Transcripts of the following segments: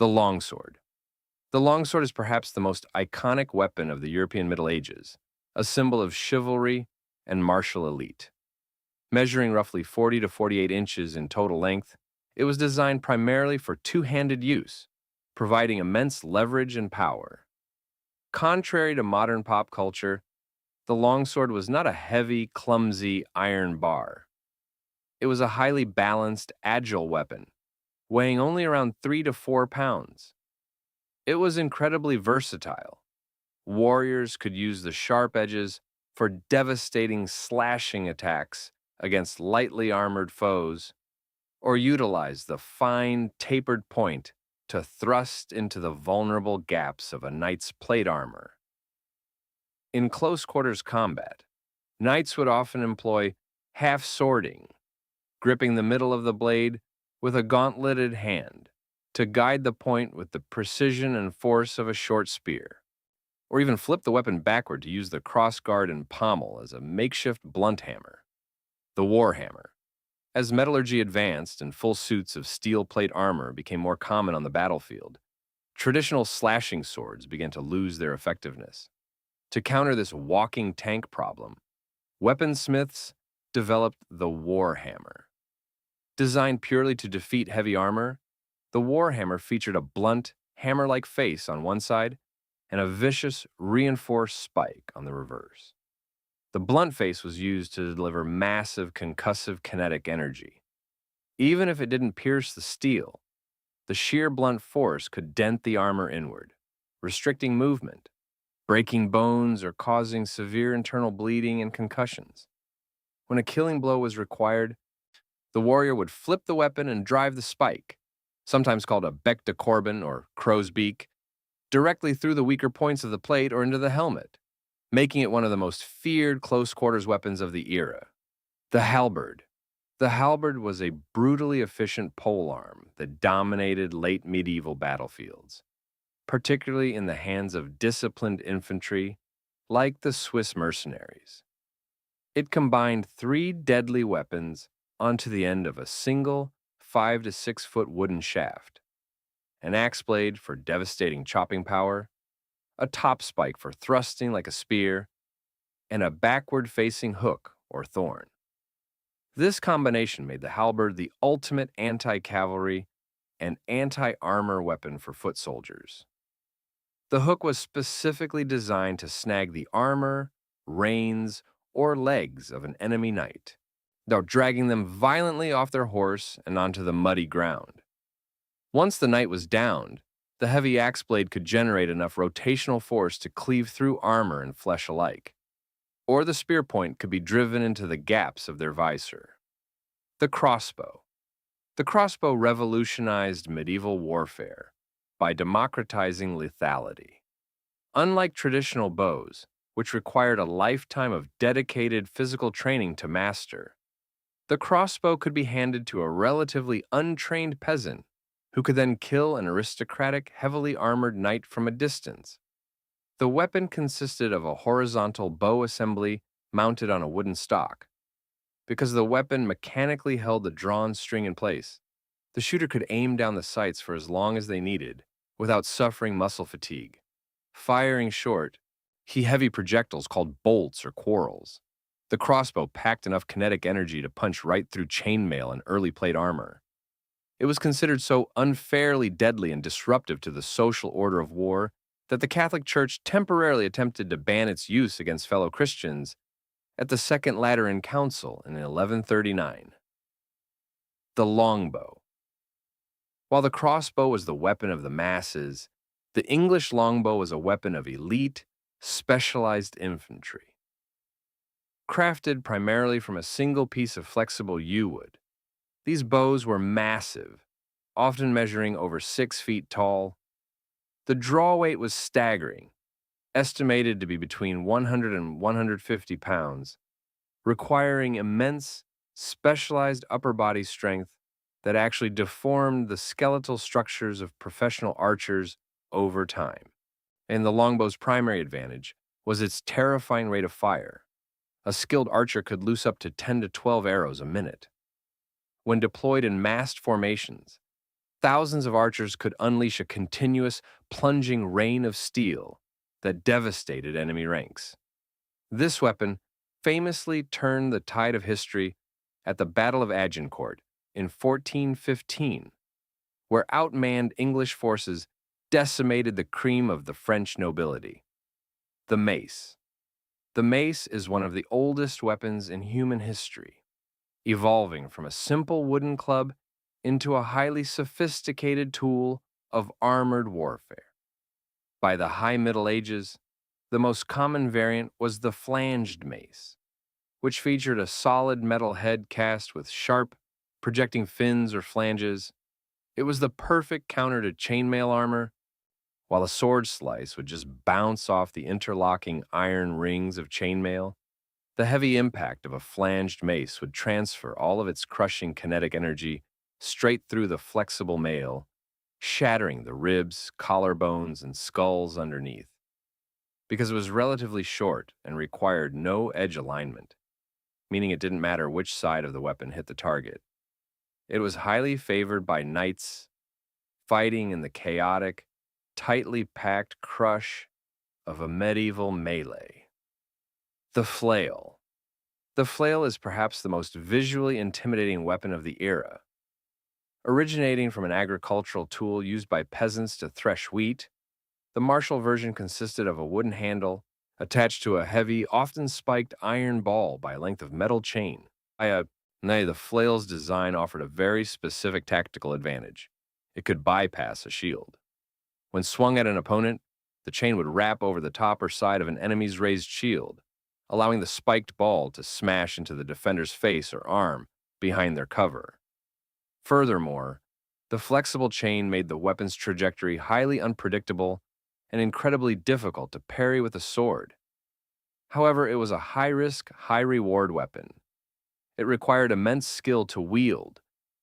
The longsword. The longsword is perhaps the most iconic weapon of the European Middle Ages, a symbol of chivalry and martial elite. Measuring roughly 40 to 48 inches in total length, it was designed primarily for two-handed use, providing immense leverage and power. Contrary to modern pop culture, the longsword was not a heavy, clumsy iron bar. It was a highly balanced, agile weapon, weighing only around 3 to 4 pounds. It was incredibly versatile. Warriors could use the sharp edges for devastating slashing attacks against lightly armored foes, or utilize the fine, tapered point to thrust into the vulnerable gaps of a knight's plate armor. In close quarters combat, knights would often employ half-swording, gripping the middle of the blade with a gauntleted hand to guide the point with the precision and force of a short spear, or even flip the weapon backward to use the crossguard and pommel as a makeshift blunt hammer. The warhammer. As metallurgy advanced and full suits of steel plate armor became more common on the battlefield, traditional slashing swords began to lose their effectiveness. To counter this walking tank problem, weaponsmiths developed the warhammer. Designed purely to defeat heavy armor, the warhammer featured a blunt, hammer-like face on one side and a vicious, reinforced spike on the reverse. The blunt face was used to deliver massive concussive kinetic energy. Even if it didn't pierce the steel, the sheer blunt force could dent the armor inward, restricting movement, breaking bones, or causing severe internal bleeding and concussions. When a killing blow was required, the warrior would flip the weapon and drive the spike, sometimes called a bec de corbin or crow's beak, directly through the weaker points of the plate or into the helmet, making it one of the most feared close-quarters weapons of the era. The halberd. The halberd was a brutally efficient polearm that dominated late medieval battlefields, particularly in the hands of disciplined infantry like the Swiss mercenaries. It combined three deadly weapons onto the end of a single 5 to 6 foot wooden shaft: an axe blade for devastating chopping power, a top spike for thrusting like a spear, and a backward-facing hook or thorn. This combination made the halberd the ultimate anti-cavalry and anti-armor weapon for foot soldiers. The hook was specifically designed to snag the armor, reins, or legs of an enemy knight, without dragging them violently off their horse and onto the muddy ground. Once the knight was downed, the heavy axe blade could generate enough rotational force to cleave through armor and flesh alike, or the spear point could be driven into the gaps of their visor. The crossbow. The crossbow revolutionized medieval warfare by democratizing lethality. Unlike traditional bows, which required a lifetime of dedicated physical training to master, the crossbow could be handed to a relatively untrained peasant who could then kill an aristocratic, heavily armored knight from a distance. The weapon consisted of a horizontal bow assembly mounted on a wooden stock. Because the weapon mechanically held the drawn string in place, the shooter could aim down the sights for as long as they needed without suffering muscle fatigue. Firing short, heavy projectiles called bolts or quarrels. The crossbow packed enough kinetic energy to punch right through chainmail and early plate armor. It was considered so unfairly deadly and disruptive to the social order of war that the Catholic Church temporarily attempted to ban its use against fellow Christians at the Second Lateran Council in 1139. The longbow. While the crossbow was the weapon of the masses, the English longbow was a weapon of elite, specialized infantry. Crafted primarily from a single piece of flexible yew wood, these bows were massive, often measuring over 6 feet tall. The draw weight was staggering, estimated to be between 100 and 150 pounds, requiring immense, specialized upper body strength that actually deformed the skeletal structures of professional archers over time. And the longbow's primary advantage was its terrifying rate of fire. A skilled archer could loose up to 10 to 12 arrows a minute. When deployed in massed formations, Thousands of archers could unleash a continuous, plunging rain of steel that devastated enemy ranks. This weapon famously turned the tide of history at the Battle of Agincourt in 1415, where outmanned English forces decimated the cream of the French nobility. The mace. The mace is one of the oldest weapons in human history, evolving from a simple wooden club into a highly sophisticated tool of armored warfare. By the High Middle Ages, the most common variant was the flanged mace, which featured a solid metal head cast with sharp, projecting fins or flanges. It was the perfect counter to chainmail armor, while a sword slice would just bounce off the interlocking iron rings of chainmail. The heavy impact of a flanged mace would transfer all of its crushing kinetic energy straight through the flexible mail, shattering the ribs, collarbones, and skulls underneath. Because it was relatively short and required no edge alignment, meaning it didn't matter which side of the weapon hit the target. It was highly favored by knights fighting in the chaotic, tightly packed crush of a medieval melee. The flail. The flail is perhaps the most visually intimidating weapon of the era. Originating from an agricultural tool used by peasants to thresh wheat, the martial version consisted of a wooden handle attached to a heavy, often spiked iron ball by a length of metal chain. The flail's design offered a very specific tactical advantage. It could bypass a shield. When swung at an opponent, the chain would wrap over the top or side of an enemy's raised shield, allowing the spiked ball to smash into the defender's face or arm behind their cover. Furthermore, the flexible chain made the weapon's trajectory highly unpredictable and incredibly difficult to parry with a sword. However, it was a high-risk, high-reward weapon. It required immense skill to wield,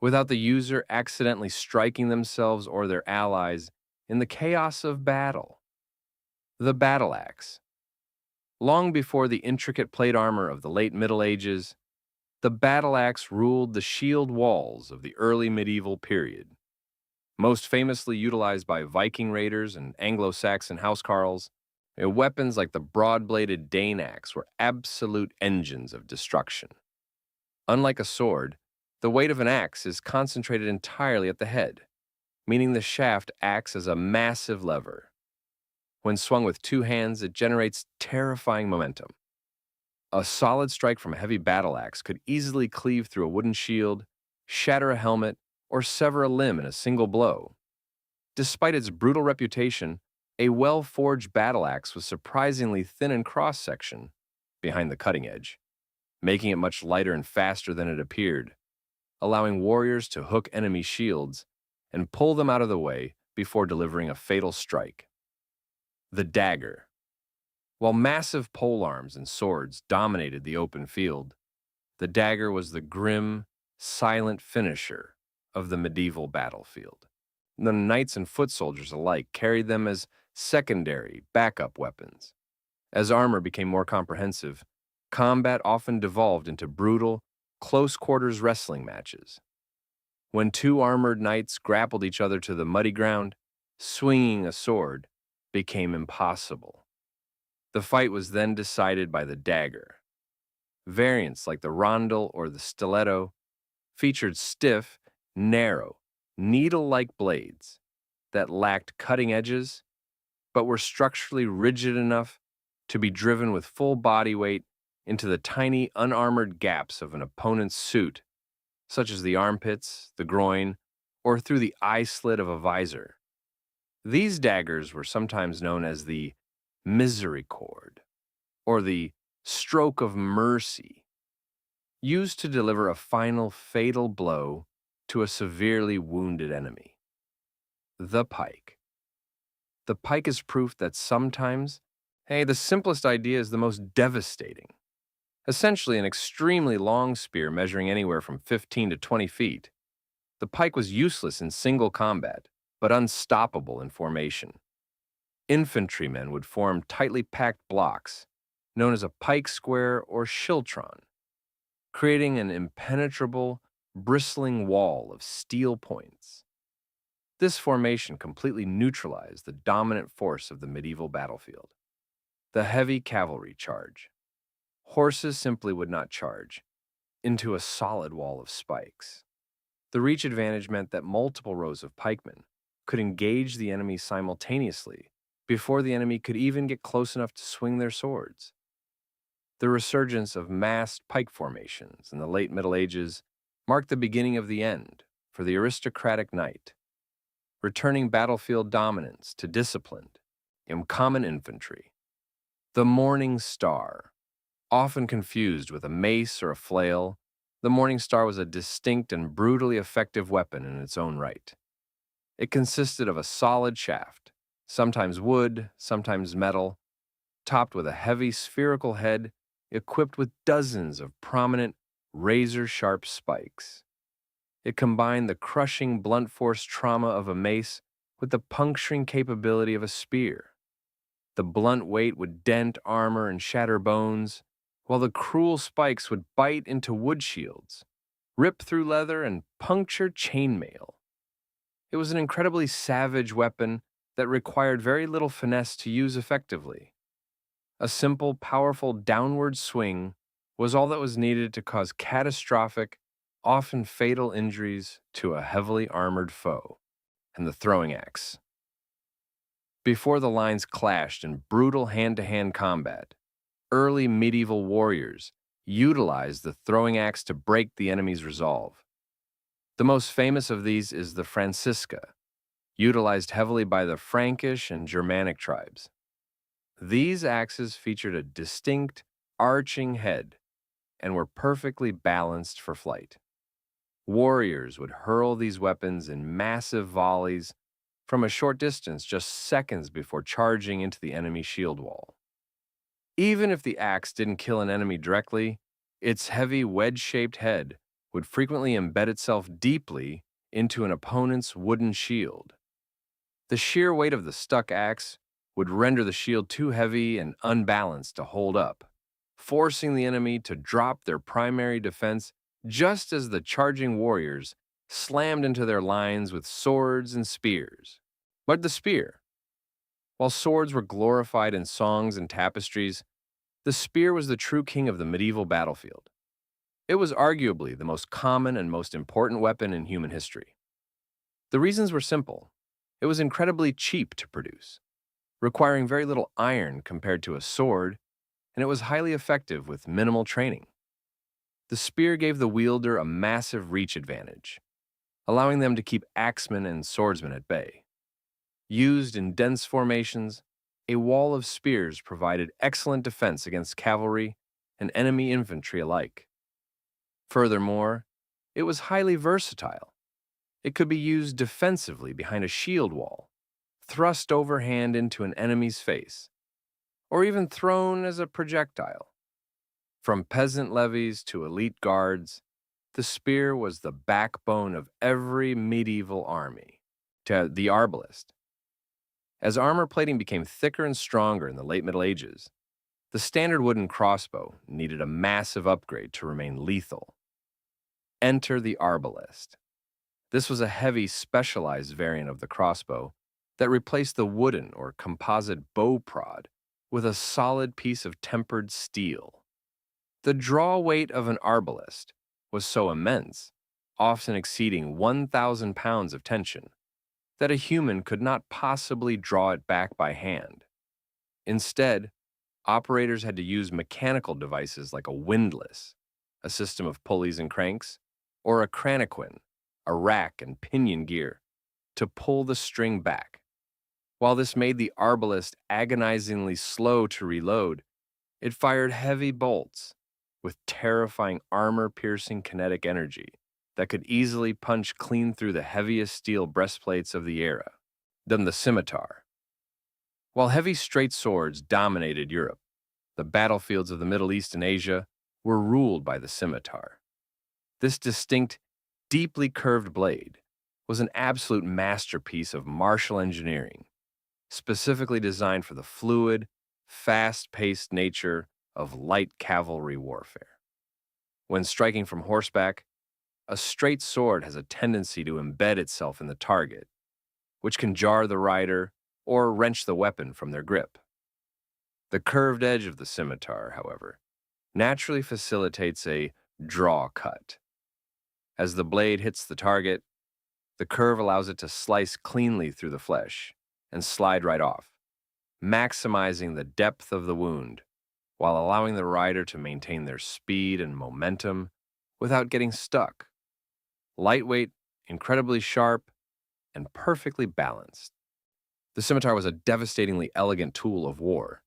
without the user accidentally striking themselves or their allies in the chaos of battle. The battle axe. Long before the intricate plate armor of the late Middle Ages, the battle axe ruled the shield walls of the early medieval period. Most famously utilized by Viking raiders and Anglo-Saxon housecarls, weapons like the broad-bladed Dane axe were absolute engines of destruction. Unlike a sword, the weight of an axe is concentrated entirely at the head, meaning the shaft acts as a massive lever. When swung with two hands, it generates terrifying momentum. A solid strike from a heavy battle axe could easily cleave through a wooden shield, shatter a helmet, or sever a limb in a single blow. Despite its brutal reputation, a well-forged battle axe was surprisingly thin in cross-section behind the cutting edge, making it much lighter and faster than it appeared, allowing warriors to hook enemy shields and pull them out of the way before delivering a fatal strike. The dagger. While massive polearms and swords dominated the open field, the dagger was the grim, silent finisher of the medieval battlefield. The knights and foot soldiers alike carried them as secondary, backup weapons. As armor became more comprehensive, combat often devolved into brutal, close-quarters wrestling matches. When two armored knights grappled each other to the muddy ground, swinging a sword became impossible. The fight was then decided by the dagger. Variants like the rondel or the stiletto featured stiff, narrow, needle-like blades that lacked cutting edges but were structurally rigid enough to be driven with full body weight into the tiny, unarmored gaps of an opponent's suit, such as the armpits, the groin, or through the eye slit of a visor. These daggers were sometimes known as the misericord, or the stroke of mercy, used to deliver a final fatal blow to a severely wounded enemy. The pike. The pike is proof that sometimes, the simplest idea is the most devastating. Essentially an extremely long spear measuring anywhere from 15 to 20 feet, the pike was useless in single combat, but unstoppable in formation. Infantrymen would form tightly packed blocks, known as a pike square or schiltron, creating an impenetrable, bristling wall of steel points. This formation completely neutralized the dominant force of the medieval battlefield, the heavy cavalry charge. Horses simply would not charge into a solid wall of spikes. The reach advantage meant that multiple rows of pikemen could engage the enemy simultaneously before the enemy could even get close enough to swing their swords. The resurgence of massed pike formations in the late Middle Ages marked the beginning of the end for the aristocratic knight, returning battlefield dominance to disciplined, common infantry. The Morning Star, often confused with a mace or a flail, the Morning Star was a distinct and brutally effective weapon in its own right. It consisted of a solid shaft, sometimes wood, sometimes metal, topped with a heavy spherical head equipped with dozens of prominent, razor-sharp spikes. It combined the crushing blunt force trauma of a mace with the puncturing capability of a spear. The blunt weight would dent armor and shatter bones, while the cruel spikes would bite into wood shields, rip through leather, and puncture chainmail. It was an incredibly savage weapon that required very little finesse to use effectively. A simple, powerful downward swing was all that was needed to cause catastrophic, often fatal injuries to a heavily armored foe, and the throwing axe. Before the lines clashed in brutal hand-to-hand combat, early medieval warriors utilized the throwing axe to break the enemy's resolve. The most famous of these is the Francisca, utilized heavily by the Frankish and Germanic tribes. These axes featured a distinct, arching head and were perfectly balanced for flight. Warriors would hurl these weapons in massive volleys from a short distance just seconds before charging into the enemy shield wall. Even if the axe didn't kill an enemy directly, its heavy wedge-shaped head would frequently embed itself deeply into an opponent's wooden shield. The sheer weight of the stuck axe would render the shield too heavy and unbalanced to hold up, forcing the enemy to drop their primary defense just as the charging warriors slammed into their lines with swords and spears. But the spear, while swords were glorified in songs and tapestries, the spear was the true king of the medieval battlefield. It was arguably the most common and most important weapon in human history. The reasons were simple. It was incredibly cheap to produce, requiring very little iron compared to a sword, and it was highly effective with minimal training. The spear gave the wielder a massive reach advantage, allowing them to keep axemen and swordsmen at bay. Used in dense formations, a wall of spears provided excellent defense against cavalry and enemy infantry alike. Furthermore, it was highly versatile. It could be used defensively behind a shield wall, thrust overhand into an enemy's face, or even thrown as a projectile. From peasant levies to elite guards, the spear was the backbone of every medieval army. To the arbalist. As armor plating became thicker and stronger in the late Middle Ages, the standard wooden crossbow needed a massive upgrade to remain lethal. Enter the arbalist. This was a heavy, specialized variant of the crossbow that replaced the wooden or composite bow prod with a solid piece of tempered steel. The draw weight of an arbalist was so immense, often exceeding 1,000 pounds of tension, that a human could not possibly draw it back by hand. Instead, operators had to use mechanical devices like a windlass, a system of pulleys and cranks, or a cranaquin, a rack and pinion gear, to pull the string back. While this made the arbalist agonizingly slow to reload, it fired heavy bolts with terrifying armor-piercing kinetic energy that could easily punch clean through the heaviest steel breastplates of the era. Then the scimitar. While heavy straight swords dominated Europe, the battlefields of the Middle East and Asia were ruled by the scimitar. This distinct, deeply curved blade was an absolute masterpiece of martial engineering, specifically designed for the fluid, fast-paced nature of light cavalry warfare. When striking from horseback, a straight sword has a tendency to embed itself in the target, which can jar the rider or wrench the weapon from their grip. The curved edge of the scimitar, however, naturally facilitates a draw cut. As the blade hits the target, the curve allows it to slice cleanly through the flesh and slide right off, maximizing the depth of the wound while allowing the rider to maintain their speed and momentum without getting stuck. Lightweight, incredibly sharp, and perfectly balanced. The scimitar was a devastatingly elegant tool of war,